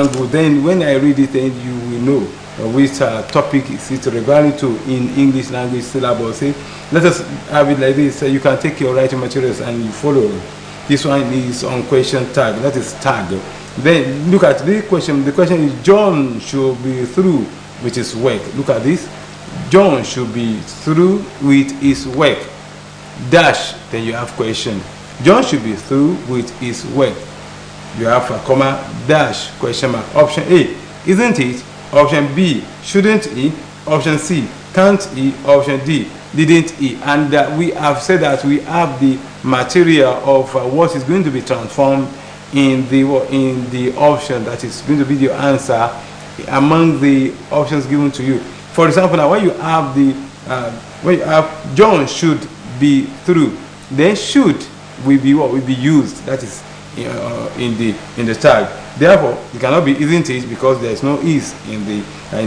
Then when I read it, then you will know which topic is it referring to in English language syllabus. Let us have it like this. You can take your writing materials and you follow. This one is on question tag. That is tag. Then look at the question. The question is John should be through with his work. Look at this. John should be through with his work. Dash. Then you have question. John should be through with his work. You have a comma, dash, question mark. Option A, isn't it? Option B, shouldn't he? Option C, can't he? Option D, didn't he? And we have said that we have the material of what is going to be transformed in the option that is going to be the answer among the options given to you. For example, now when you have John should be through, then should will be what will be used. That is in the tag. Therefore, it cannot be isn't it because there is no is in the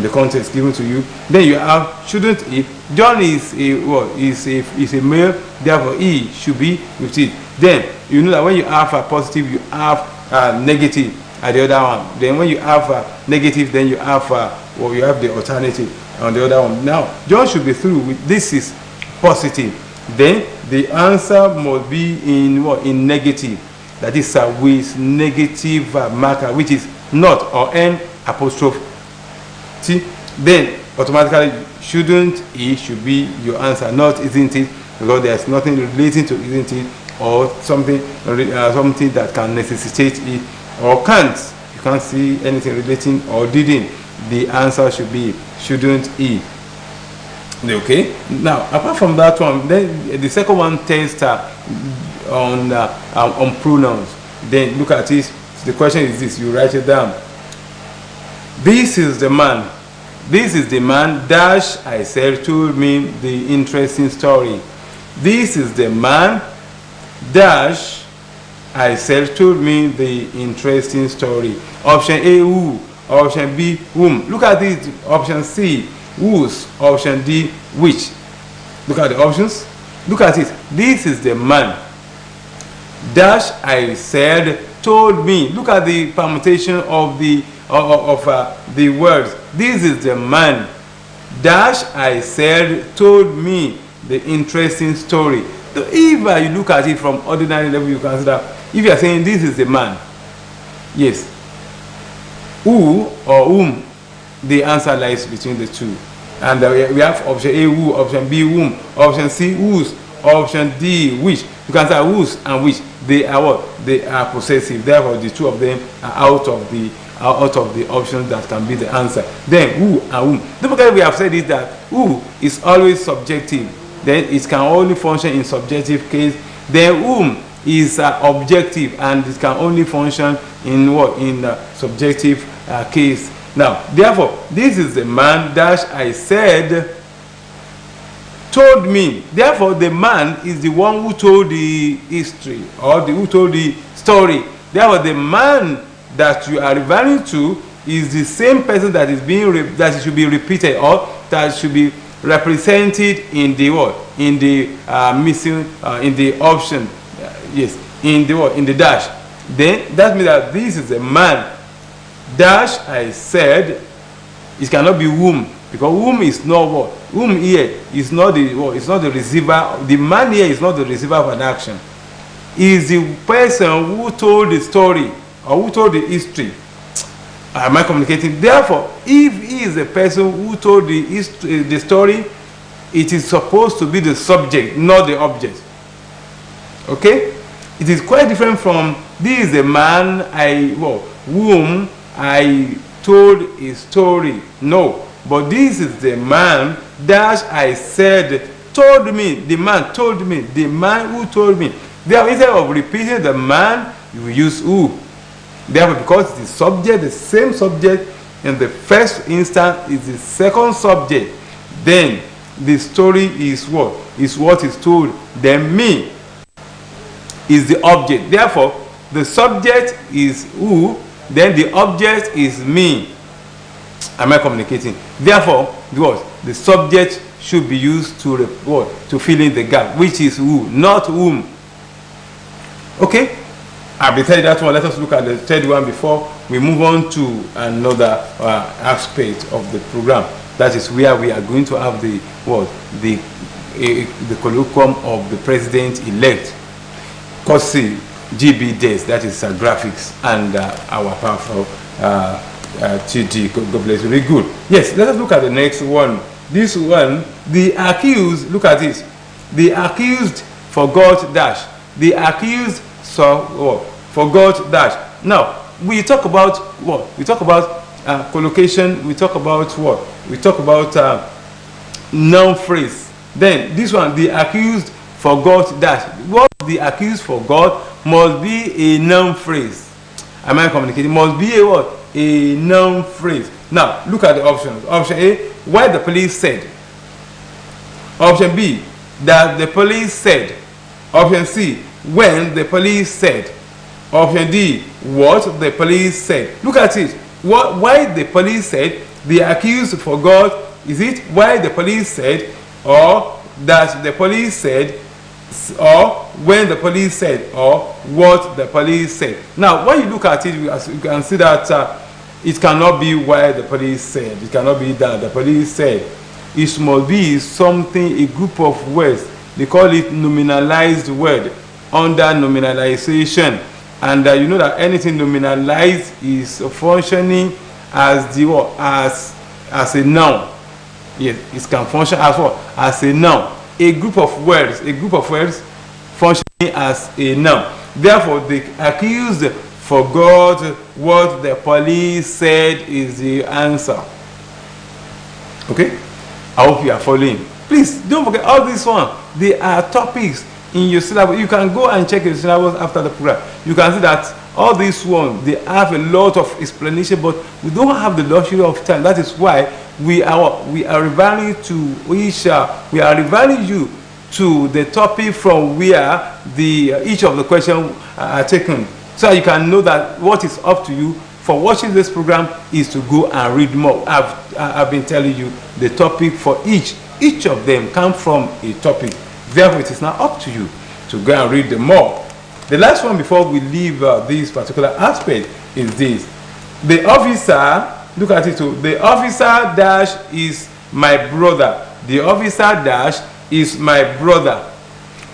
context given to you. Then you have shouldn't it. John is a male. Therefore, he should be with it. Then you know that when you have a positive, you have a negative at the other one. Then when you have a negative, then you have you have the alternative on the other one. Now John should be through with this is positive. Then the answer must be in negative. That is with negative marker, which is not or n apostrophe t. Then automatically shouldn't it should be your answer, not isn't it, because there's nothing relating to isn't it or something that can necessitate it or can't. You can't see anything relating or didn't. The answer should be shouldn't it. Okay. Now, apart from that one, then the second one tests on pronouns. Then look at this. The question is this. You write it down. This is the man. This is the man. Dash I said told me the interesting story. This is the man. Dash I said told me the interesting story. Option A, who. Option B, whom. Look at this. Option C, whose. Option D, which. Look at the options. Look at it. This is the man. Dash I said told me. Look at the permutation of the words. This is the man. Dash I said told me the interesting story. So if you look at it from ordinary level, you consider if you are saying this is the man, yes, who or whom, the answer lies between the two. And we have option A, who, option B, whom, option C, whose, option D, which. You can say whose and which. They are what? They are possessive. Therefore, the two of them are out of the options that can be the answer. Then who and whom. Don't forget we have said it that who is always subjective. Then it can only function in subjective case. Then whom is objective and it can only function in what? In subjective case. Now, therefore, this is the man dash I said told me. Therefore, the man is the one who told the history or who told the story. Therefore, the man that you are referring to is the same person that is being that should be repeated or that should be represented in the what? In the missing in the option. Yes, in the what? In the dash. Then that means that this is a man. Dash I said it cannot be whom, because whom is not what? Whom here is not the what? It's not the receiver. The man here is not the receiver of an action. He is the person who told the story or who told the history. Am I communicating? Therefore, if he is the person who told the story, it is supposed to be the subject, not the object. Okay? It is quite different from this is the man whom I told a story. No, but this is the man that I said told me. The man told me. The man who told me. Therefore, instead of repeating the man, you will use who. Therefore, because the subject, the same subject in the first instance is the second subject, then the story is what? Is what is told. Then me is the object. Therefore, the subject is who, then the object is me. Am I communicating? Therefore, what? The subject should be used to to fill in the gap, which is who, not whom. Okay? I'll be telling that one. Let us look at the third one before we move on to another aspect of the program. That is where we are going to have the colloquium of the president-elect, courtesy GB Days, that is graphics, and our powerful TD. God bless you. Very good. Yes, let us look at the next one. This one, the accused, look at this. The accused forgot dash. The accused forgot dash. Now, we talk about what? We talk about collocation. We talk about what? We talk about noun phrase. Then this one, the accused forgot dash. What the accused forgot must be a noun phrase. Am I communicating? Must be a what? A noun phrase. Now, look at the options. Option A, what the police said. Option B, that the police said. Option C, when the police said. Option D, what the police said. Look at it. Why the police said, the accused forgot. Is it why the police said, or that the police said, or when the police said, or what the police said? Now, when you look at it, you can see that it cannot be why the police said. It cannot be that the police said. It must be something, a group of words. They call it nominalized word, under nominalization. And you know that anything nominalized is functioning as the as a noun. Yes, it can function as what? As a noun. A group of words functioning as a noun. Therefore, the accused forgot what the police said is the answer. Okay? I hope you are following. Please don't forget all this one. They are topics in your syllabus. You can go and check your syllabus after the program. You can see that all these ones, they have a lot of explanation, but we don't have the luxury of time. That is why we are referring to we are referring you to the topic from where each of the questions are taken, so you can know that what is up to you for watching this program is to go and read more. I've been telling you the topic for each of them come from a topic. Therefore, it is now up to you to go and read them more. The last one before we leave this particular aspect is this. The officer, look at it too. The officer dash is my brother. The officer dash is my brother.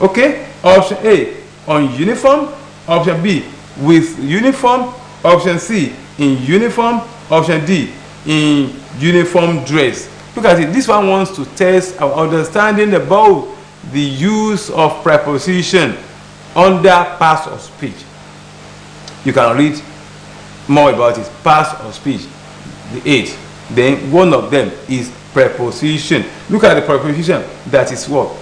Okay? Option A, on uniform. Option B, with uniform. Option C, in uniform. Option D, in uniform dress. Look at it. This one wants to test our understanding about the use of preposition under parts of speech. You can read more about it. Parts of speech, the 8. Then one of them is preposition. Look at the preposition. That is what?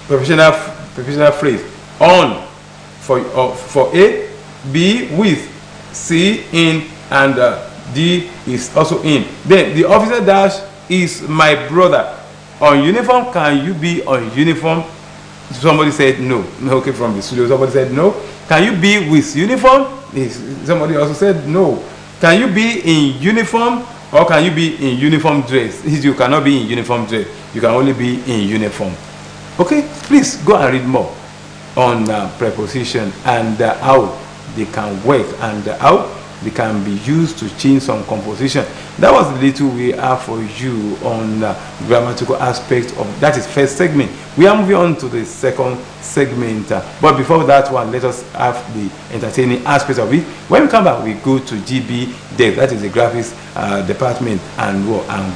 Prepositional phrase. On for A, B with, C in, and D is also in. Then the officer dash is my brother. On uniform, can you be on uniform? Somebody said no. Okay, from the studio, somebody said no. Can you be with uniform? Somebody also said no. Can you be in uniform, or can you be in uniform dress? You cannot be in uniform dress. You can only be in uniform. Okay, please go and read more on preposition and how they can work and how they can be used to change some composition. That was the little we have for you on grammatical aspect of that is first segment. We are moving on to the second segment, but before that one, let us have the entertaining aspect of it. When we come back, we go to GB Dev, that is the graphics department, and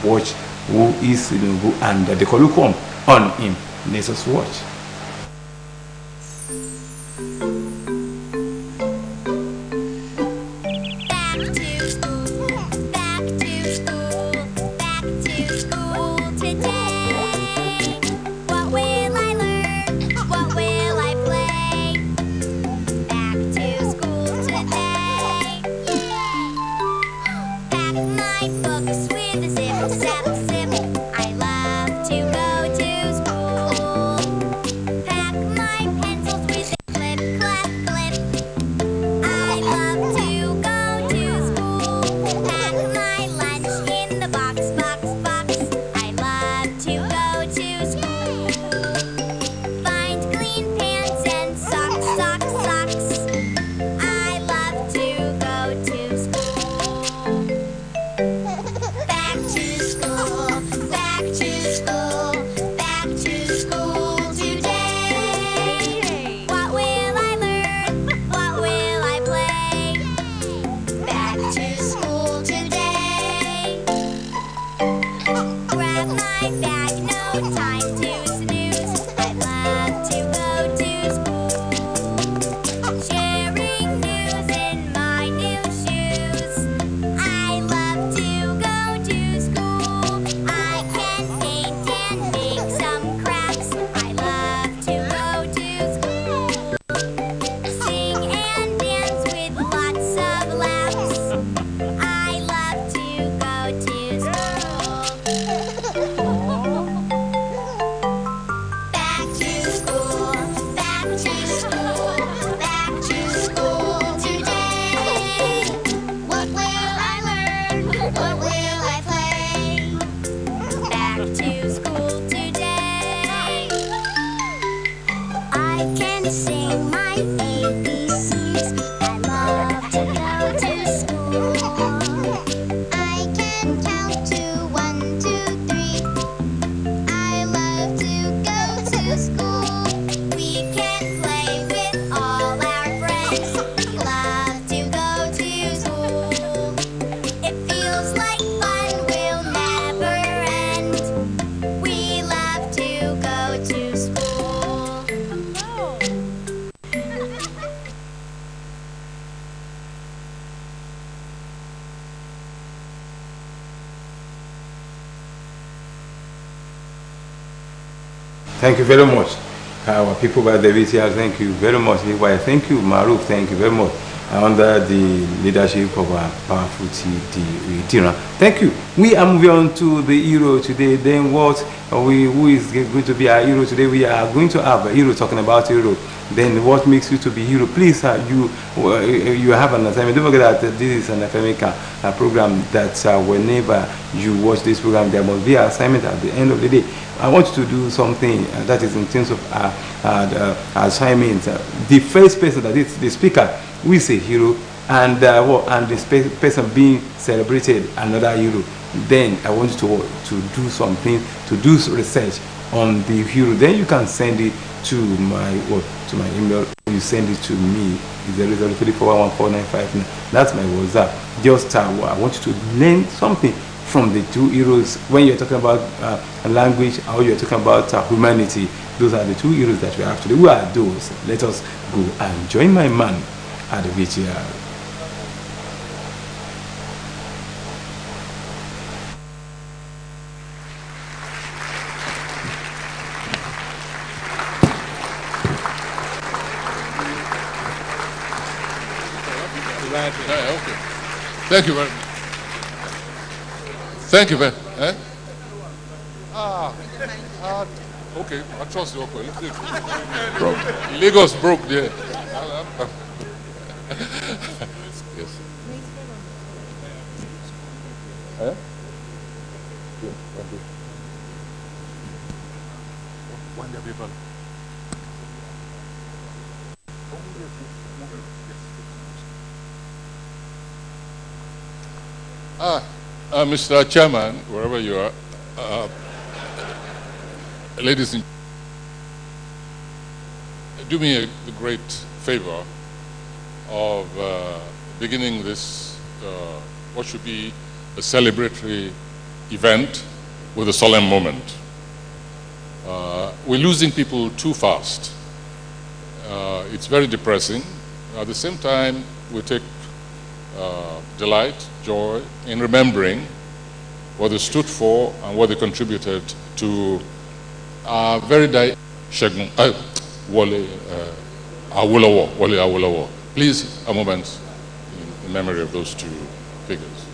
watch who is who and the colloquium on him. Let us watch. What will I play? Back to school today. I can sing my ABCs. I love to go to school. I can count to 1, 2, 3. I love to go to school. We can play with all our friends. We love to go to school. It feels like fun will never end. We love to go to school. Thank you very much. Our people by the VTR, thank you very much. Thank you, Maruf, thank you very much. Under the leadership of our powerful TD. Thank you. We are moving on to the hero today. Then who is going to be our hero today? We are going to have a hero talking about hero. Then what makes you to be hero? Please, you have an assignment. Don't forget that this is an academic program that whenever you watch this program, there must be an assignment at the end of the day. I want you to do something that is in terms of assignment. The first person, that is the speaker, who is a hero, and the person being celebrated, another hero. Then I want you to do something, to do research on the hero. Then you can send it to my email. You send it to me. It's 003411495. That's my WhatsApp. Just I want you to learn something from the two heroes. When you're talking about language, or you're talking about humanity, those are the two heroes that we have today. Who are those? Let us go and join my man at the VTR. Okay. Thank you very much. Thank you very much. Okay, I trust you. Okay. Lagos broke there. Yes. Mr. Chairman, wherever you are, ladies and do me the great favor of beginning this, what should be a celebratory event with a solemn moment. We're losing people too fast. It's very depressing. At the same time, we take delight, joy in remembering what they stood for and what they contributed to our very Wole Awolowo. Please, a moment in memory of those two figures.